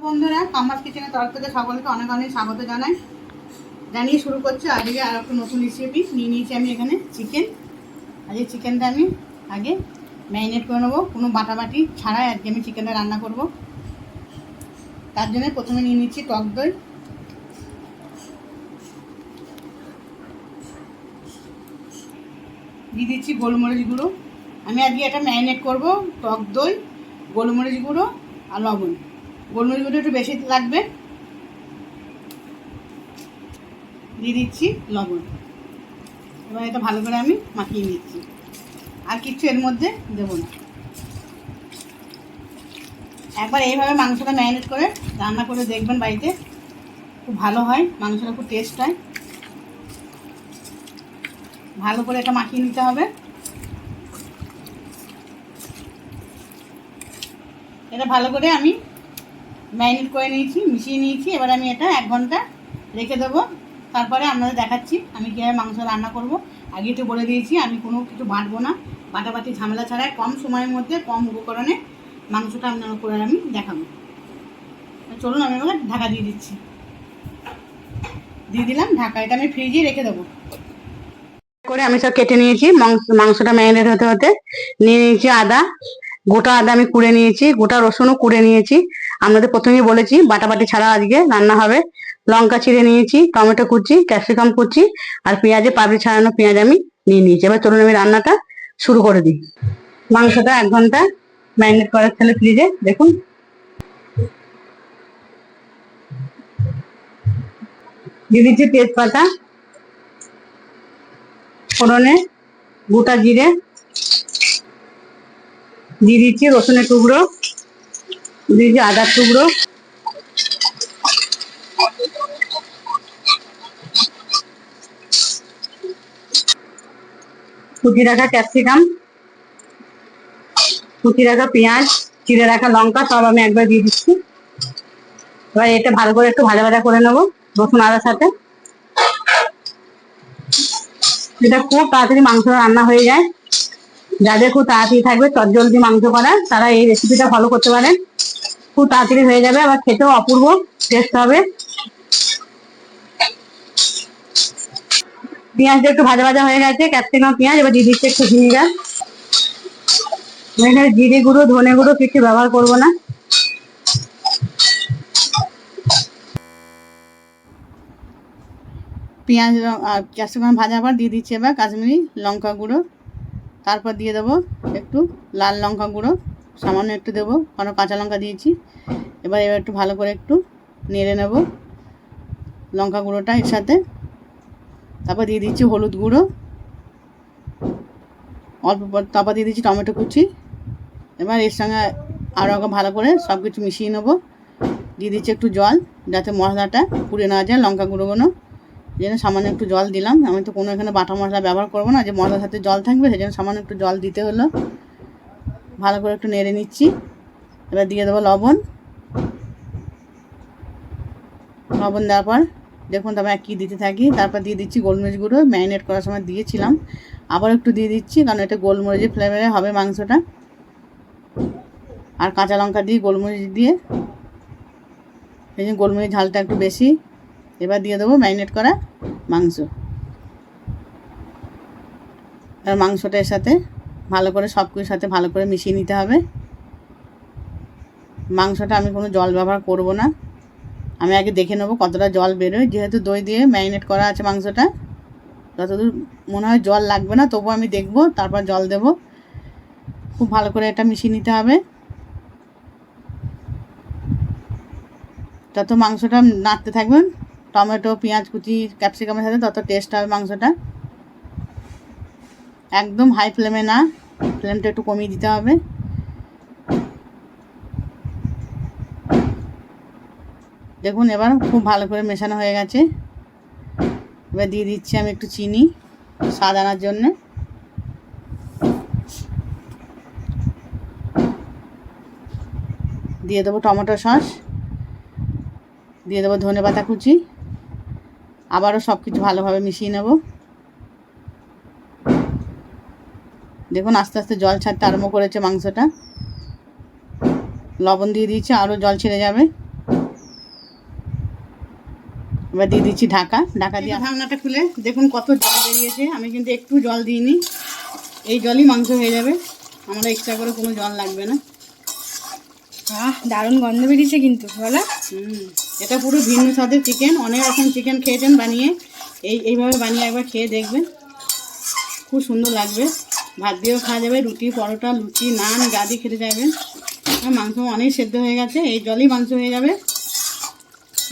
বন্ধুরা, কামাস কিচেনের তরফ থেকে সকলকে অনেক অনেক স্বাগত জানিয়ে শুরু করছি আজকে আর একটা নতুন রেসিপি নিয়ে নিয়েছি আমি এখানে চিকেন। আজকে চিকেনটা আমি আগে ম্যারিনেট করে নেবো, কোনো বাটাবাটি ছাড়াই আজকে আমি চিকেনটা রান্না করব। তার জন্য প্রথমে নিয়ে নিচ্ছি টক দই, দিয়ে দিচ্ছি গোলমরিচ গুঁড়ো। আমি আজকে এটা ম্যারিনেট করব, টক দই, গোলমরিচ গুঁড়ো আর লবণ। গোলমরিচ গুঁড়ো একটু বেশি লাগবে। দিয়ে দিচ্ছি লবণ। এবার এটা ভালো করে আমি মাখিয়ে নিচ্ছি, আর কিচ্ছু এর মধ্যে দেবো না। একবার এইভাবে মাংসটা ম্যারিনেট করে রান্না করে দেখবেন, বাড়িতে খুব ভালো হয়, মাংসটা খুব টেস্ট হয়। ভালো করে এটা মাখিয়ে নিতে হবে। এটা ভালো করে আমি ম্যারিনেট করে নিয়েছি, মিশিয়ে নিয়েছি। এবার আমি এটা 1 ঘন্টা রেখে দেবো। তারপরে আপনাদের দেখাচ্ছি আমি কীভাবে মাংস রান্না করব। আগে একটু বলে দিয়েছি আমি কোনো কিছু বাটবো না, বাটাবাটি ঝামেলা ছাড়াই কম সময়ের মধ্যে কম উপকরণে মাংসটা আপনার করে আমি দেখাবো। চলুন আমি এবার ঢাকা দিয়ে দিচ্ছি, দিয়ে দিলাম ঢাকা। এটা আমি ফ্রিজে রেখে দেবো। করে আমি সব কেটে নিয়েছি। মাংসটা ম্যারিনেট হতে হতে নিয়ে নিয়েছি আদা, গোটা আদা আমি কুড়ে নিয়েছি, গোটা রসুনও কুড়ে নিয়েছি। আপনাদের প্রথমেই বলেছি বাটাবাটি ছাড়া আজকে রান্না হবে। লঙ্কা চিড়ে নিয়েছি, টমেটো কুচি, ক্যাপসিকাম কুচি আর পেঁয়াজে পাপড়ি ছাড়ানো পেঁয়াজ আমি নিয়ে নিয়েছি। এবার চলুন আমি রান্নাটা শুরু করে দিই। মাংসটা 1 ঘন্টা ম্যারিনেট করার ছিল ফ্রিজে, দেখুন। দিয়ে দিচ্ছি তেজপাতা, ফোড়নে গোটা জিরে, দিয়ে দিচ্ছি রসুনের টুকরো, দিয়ে দিচ্ছি আদার টুকরো, কুচি রাখা ক্যাপসিকাম, কুচি রাখা পেঁয়াজ, চিড়ে রাখা লঙ্কা সব আমি একবার দিয়ে দিচ্ছি। এবার এটা ভালো করে একটু ভাজা ভাজা করে নেবো রসুন আদার সাথে। এটা খুব তাড়াতাড়ি মাংস রান্না হয়ে যায়। যাদের খুব তাড়াতাড়ি থাকবে চটজলদি মাংস করা, তারা এই রেসিপিটা ফলো করতে পারেন। খুব তাড়াতাড়ি হয়ে যাবে, আবার খেতেও অপূর্ব টেস্ট হবে। পেঁয়াজটা একটু ভাজা ভাজা হয়ে গেছে, ক্যাপসিকাম পেঁয়াজ। এবার দিয়ে দিচ্ছি একটু ভিনিগার। এখানে জিরে গুঁড়ো ধনে গুঁড়ো কিছু ব্যবহার করবো না। পেঁয়াজ আর ক্যাপসিকাম ভাজার পর দিয়ে দিচ্ছি এবার কাশ্মীরি লঙ্কা গুঁড়ো। তারপর দিয়ে দেবো একটু লাল লঙ্কা গুঁড়ো, সামান্য একটু দেবো, কারণ কাঁচা লঙ্কা দিয়েছি। এবার একটু ভালো করে একটু নেড়ে নেব লঙ্কা গুঁড়োটা এর সাথে। তারপর দিয়ে দিচ্ছি হলুদ গুঁড়ো অল্প, তারপর দিয়ে দিচ্ছি টমেটো কুচি। এবার এর সঙ্গে আরও ভালো করে সব কিছু মিশিয়ে নেবো। দিয়ে দিচ্ছি একটু জল, যাতে মশলাটা পুড়ে না যায়, লঙ্কা গুঁড়োগুলো যেন সামান্য একটু জল দিলাম। আমি তো কোনো এখানে বাটা মশলা ব্যবহার করবো না, যে মশলার সাথে জল থাকবে, সেই জন্য সামান্য একটু জল দিতে হলো। ভালো করে একটু নেড়ে নিচ্ছি। এবার দিয়ে দেবো লবণ। লবণ দেওয়ার পর দেখুন তবে কী দিতে থাকি। তারপর দিয়ে দিচ্ছি গোলমরিচ গুঁড়ো, ম্যারিনেট করার সময় দিয়েছিলাম, আবার একটু দিয়ে দিচ্ছি, কারণ এটা গোলমরিচের ফ্লেভারে হবে মাংসটা। আর কাঁচা লঙ্কা দিয়ে গোলমরিচ দিয়ে এই জন্য গোলমরিচ ঝালটা একটু বেশি। এবার দিয়ে দেবো ম্যারিনেট করা মাংস। আর মাংসটা এর সাথে ভালো করে সব কিছুর সাথে ভালো করে মিশিয়ে নিতে হবে। মাংসটা আমি কোনো জল ব্যবহার করব না। আমি আগে দেখে নেবো কতটা জল বেরোয়, যেহেতু দই দিয়ে ম্যারিনেট করা আছে মাংসটা। যতদূর মনে হয় জল লাগবে না, তবুও আমি দেখবো, তারপর জল দেব। খুব ভালো করে এটা মিশিয়ে নিতে হবে। যত মাংসটা নাড়তে থাকবেন টমেটো পেঁয়াজ কুচি ক্যাপসিকামের সাথে, তত টেস্ট হবে মাংসটা। একদম হাই ফ্লেমে না, ফ্লেমটা একটু কমিয়ে দিতে হবে। দেখুন এবার খুব ভালো করে মেশানো হয়ে গেছে। এবার দিয়ে দিচ্ছি আমি একটু চিনি স্বাদ আনার জন্যে। দিয়ে দেবো টমেটো সস, দিয়ে দেবো ধনেপাতা কুচি। আবারও সব কিছু ভালোভাবে মিশিয়ে নেব। দেখুন আস্তে আস্তে জল ছাড়তে আরম্ভ করেছে মাংসটা। লবণ দিয়ে দিয়েছি, আরও জল ছেড়ে যাবে। এবার দিয়ে দিচ্ছি ঢাকা, ঢাকা দিয়ে ঢাকনাটা খুলে দেখুন কত জল বেরিয়েছে। আমি কিন্তু একটু জল দিইনি, এই জলই মাংস হয়ে যাবে, আমরা এক্সট্রা করে কোনো জল লাগবে না। দারুণ গন্ধ বেরিয়েছে কিন্তু বলো। এটা পুরো ভিন্ন স্বাদের চিকেন। অনেক রকম চিকেন খেয়েছেন বানিয়ে, এইভাবে বানিয়ে একবার খেয়ে দেখবেন, খুব সুন্দর লাগবে। ভাত দিয়েও খাওয়া যাবে, রুটি, পরোটা, লুচি, নান যা দিয়ে খেতে চাইবেন। মাংস অনেক সেদ্ধ হয়ে গেছে, এই জলই মাংস হয়ে যাবে।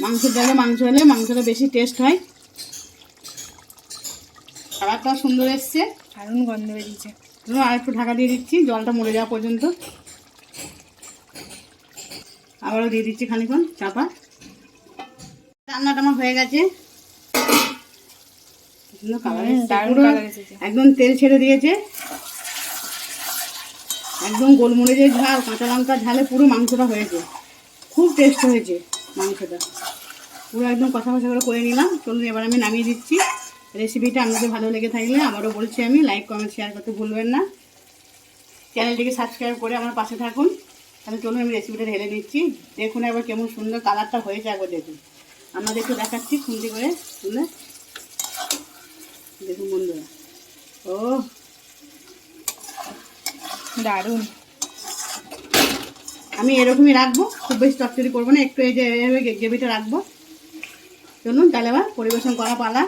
মাংসের জলে মাংস হলে মাংসটা বেশি টেস্ট হয়। খাবারটাও সুন্দর এসছে, দারুণ গন্ধ বেরিয়েছে। আর একটু ঢাকা দিয়ে দিচ্ছি জলটা মরে যাওয়া পর্যন্ত। আবারও দিয়ে দিচ্ছি খানিক্ষণ চাপা। রান্নাটা আমার হয়ে গেছে, একদম তেল ছেড়ে দিয়েছে, একদম গোলমরিচের ঝাল, কাঁচা লঙ্কার ঝালে পুরো মাংসটা হয়েছে, খুব টেস্ট হয়েছে মাংসটা, পুরো একদম কষা কষা করে নিলাম। চলুন এবার আমি নামিয়ে দিচ্ছি। রেসিপিটা আপনাদের ভালো লেগে থাকলে আবারও বলছি আমি, লাইক কমেন্ট শেয়ার করতে ভুলবেন না। চ্যানেলটিকে সাবস্ক্রাইব করে আমার পাশে থাকুন। তাহলে চলুন আমি রেসিপিটা ঢেলে দিচ্ছি। দেখুন একবার কেমন সুন্দর কালারটা হয়েছে, একবার দেখুন। আপনাদের একটু দেখাচ্ছি খুন্তি করে তুলে, দেখুন বন্ধুরা। ও দারুণ। আমি এরকমই রাখবো, খুব বেশি চচ্চড়ি করবো না, একটু এই যে গ্রেভিটা রাখবো। চলুন তাহলে আবার পরিবেশন করা পালা।